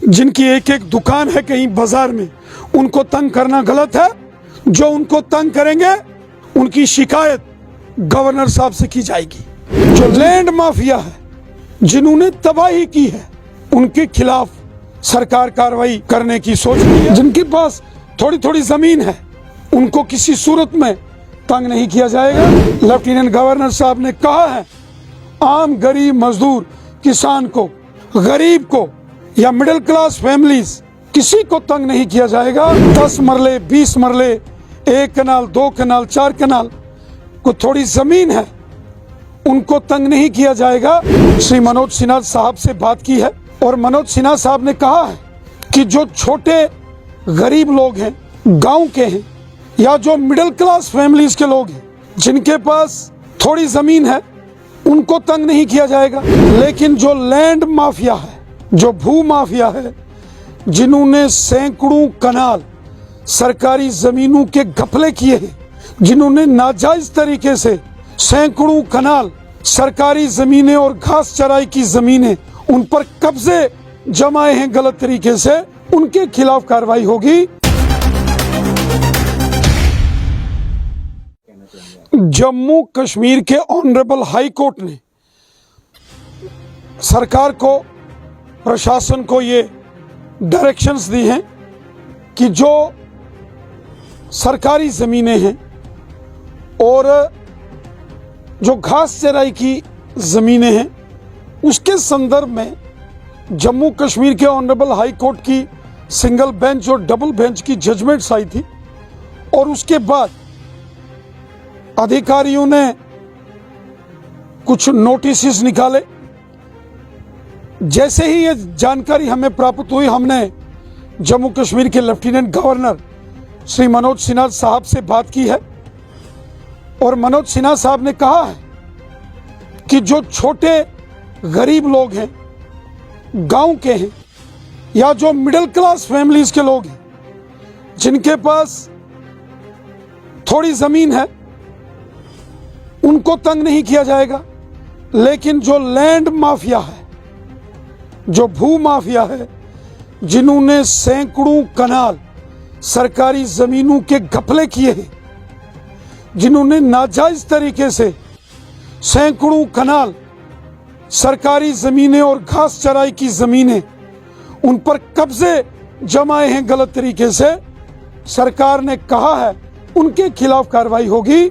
जिनकी एक एक दुकान है कहीं बाजार में, उनको तंग करना गलत है। जो उनको तंग करेंगे उनकी शिकायत गवर्नर साहब से की जाएगी। जो लैंड माफिया है, जिन्होंने तबाही की है, उनके खिलाफ सरकार कार्रवाई करने की सोच रही है। जिनके पास थोड़ी थोड़ी जमीन है, उनको किसी सूरत में तंग नहीं किया जाएगा। लेफ्टिनेंट गवर्नर साहब ने कहा है, आम गरीब मजदूर किसान को, गरीब को या मिडिल क्लास फैमिलीज, किसी को तंग नहीं किया जाएगा। 10 मरले, 20 मरले, 1 कनाल, 2 कनाल, 4 कनाल को थोड़ी जमीन है, उनको तंग नहीं किया जाएगा। श्री मनोज सिन्हा साहब से बात की है और मनोज सिन्हा साहब ने कहा है कि जो छोटे गरीब लोग हैं, गांव के हैं, या जो मिडिल क्लास फैमिलीज के लोग हैं, जिनके पास थोड़ी जमीन है, उनको तंग नहीं किया जाएगा। लेकिन जो लैंड माफिया है, जो भू माफिया है, जिन्होंने सैकड़ों कनाल सरकारी जमीनों के घपले किए हैं, जिन्होंने नाजायज तरीके से सैकड़ों कनाल सरकारी जमीनें और घास चराई की जमीनें, उन पर कब्जे जमाए हैं गलत तरीके से, उनके खिलाफ कार्रवाई होगी। जम्मू कश्मीर के ऑनरेबल हाई कोर्ट ने सरकार को, प्रशासन को ये डायरेक्शंस दी हैं कि जो सरकारी ज़मीनें हैं और जो घास चराई की ज़मीनें हैं, उसके संदर्भ में जम्मू कश्मीर के ऑनरेबल हाई कोर्ट की सिंगल बेंच और डबल बेंच की जजमेंट्स आई थी और उसके बाद अधिकारियों ने कुछ नोटिस निकाले। जैसे ही ये जानकारी हमें प्राप्त हुई, हमने जम्मू कश्मीर के लेफ्टिनेंट गवर्नर श्री मनोज सिन्हा साहब से बात की है और मनोज सिन्हा साहब ने कहा है कि जो छोटे गरीब लोग हैं, गांव के हैं, या जो मिडिल क्लास फैमिलीज के लोग हैं, जिनके पास थोड़ी जमीन है, उनको तंग नहीं किया जाएगा। लेकिन जो लैंड माफिया है, जो भू माफिया है, जिन्होंने सैकड़ों कनाल सरकारी जमीनों के घपले किए हैं, जिन्होंने नाजायज तरीके से सैकड़ों कनाल सरकारी जमीनें और घास चराई की जमीनें, उन पर कब्जे जमाए हैं गलत तरीके से, सरकार ने कहा है उनके खिलाफ कार्रवाई होगी।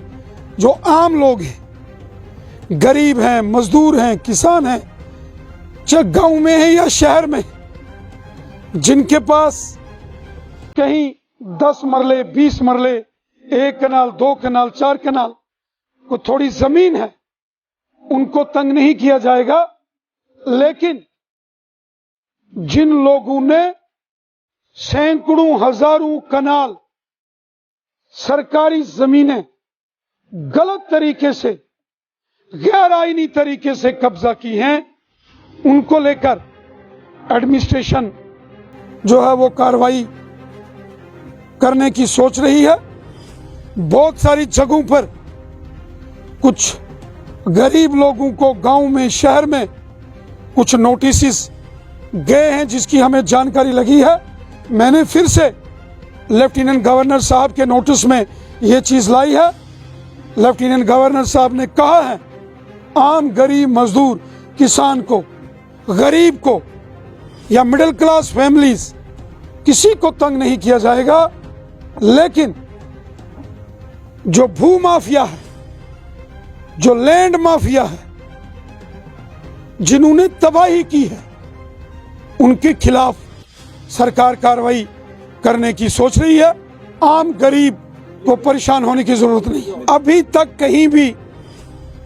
जो आम लोग हैं, गरीब हैं, मजदूर हैं, किसान हैं, चाहे गांव में है या शहर में, जिनके पास कहीं 10 मरले, 20 मरले, 1 कनाल, 2 कनाल, 4 कनाल को थोड़ी जमीन है, उनको तंग नहीं किया जाएगा। लेकिन जिन लोगों ने सैकड़ों हजारों कनाल सरकारी जमीनें गलत तरीके से, गैर आईनी तरीके से कब्जा की हैं, उनको लेकर एडमिनिस्ट्रेशन जो है वो कार्रवाई करने की सोच रही है। बहुत सारी जगहों पर कुछ गरीब लोगों को गांव में, शहर में कुछ नोटिस गए हैं, जिसकी हमें जानकारी लगी है। मैंने फिर से लेफ्टिनेंट गवर्नर साहब के नोटिस में ये चीज लाई है। लेफ्टिनेंट गवर्नर साहब ने कहा है, आम गरीब मजदूर किसान को, गरीब को या मिडिल क्लास फैमिलीज, किसी को तंग नहीं किया जाएगा। लेकिन जो भू माफिया है, जो लैंड माफिया है, जिन्होंने तबाही की है, उनके खिलाफ सरकार कार्रवाई करने की सोच रही है। आम गरीब को परेशान होने की जरूरत नहीं है। अभी तक कहीं भी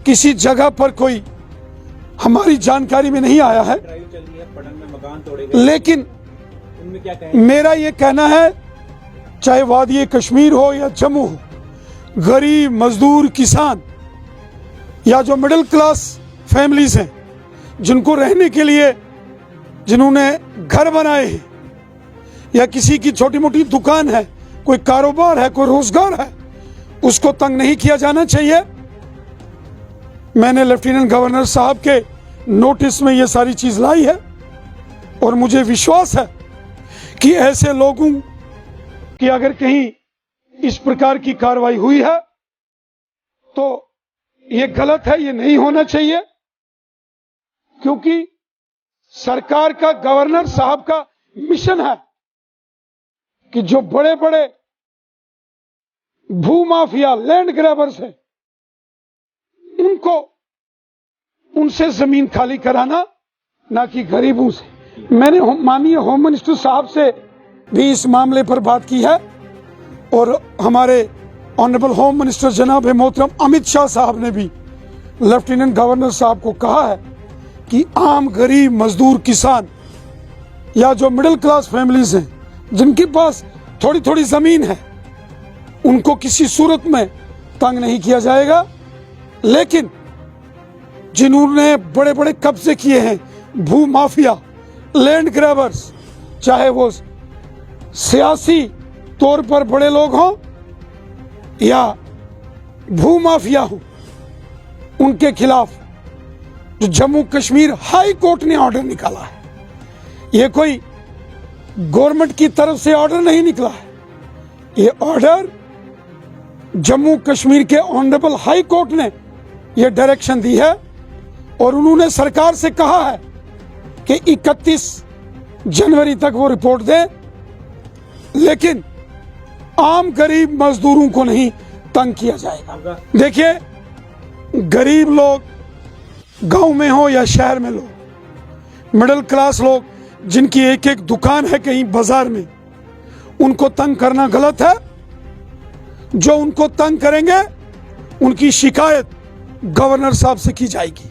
किसी जगह पर कोई हमारी जानकारी में नहीं आया है, लेकिन मेरा ये कहना है, चाहे वादी कश्मीर हो या जम्मू हो, गरीब मजदूर किसान या जो मिडिल क्लास फैमिलीज हैं, जिनको रहने के लिए, जिन्होंने घर बनाए हैं या किसी की छोटी मोटी दुकान है, कोई कारोबार है, कोई रोजगार है, उसको तंग नहीं किया जाना चाहिए। मैंने लेफ्टिनेंट गवर्नर साहब के नोटिस में ये सारी चीज लाई है और मुझे विश्वास है कि ऐसे लोगों की अगर कहीं इस प्रकार की कार्रवाई हुई है तो ये गलत है, ये नहीं होना चाहिए। क्योंकि सरकार का, गवर्नर साहब का मिशन है कि जो बड़े बड़े भूमाफिया, लैंड ग्रैबर्स हैं, उनसे जमीन खाली कराना, ना कि गरीबों से। मैंने माननीय होम मिनिस्टर साहब से भी इस मामले पर बात की है और हमारे ऑनरेबल होम मिनिस्टर जनाब मोहतरम अमित शाह साहब ने भी लेफ्टिनेंट गवर्नर साहब को कहा है कि आम गरीब मजदूर किसान या जो मिडिल क्लास फैमिलीज हैं जिनके पास थोड़ी थोड़ी जमीन है, उनको किसी सूरत में तंग नहीं किया जाएगा। लेकिन जिन्होंने बड़े बड़े कब्जे किए हैं, भू माफिया, लैंड ग्रैबर्स, चाहे वो सियासी तौर पर बड़े लोग हों या भू माफिया हों, उनके खिलाफ जो जम्मू कश्मीर हाई कोर्ट ने ऑर्डर निकाला है, ये कोई गवर्नमेंट की तरफ से ऑर्डर नहीं निकला है, ये ऑर्डर जम्मू कश्मीर के ऑनरेबल हाई कोर्ट ने ये डायरेक्शन दी है और उन्होंने सरकार से कहा है कि 31 जनवरी तक वो रिपोर्ट दें, लेकिन आम गरीब मजदूरों को नहीं तंग किया जाएगा। देखिए, गरीब लोग गांव में हो या शहर में लोग, मिडिल क्लास लोग जिनकी एक एक दुकान है कहीं बाजार में, उनको तंग करना गलत है। जो उनको तंग करेंगे उनकी शिकायत गवर्नर साहब से की जाएगी।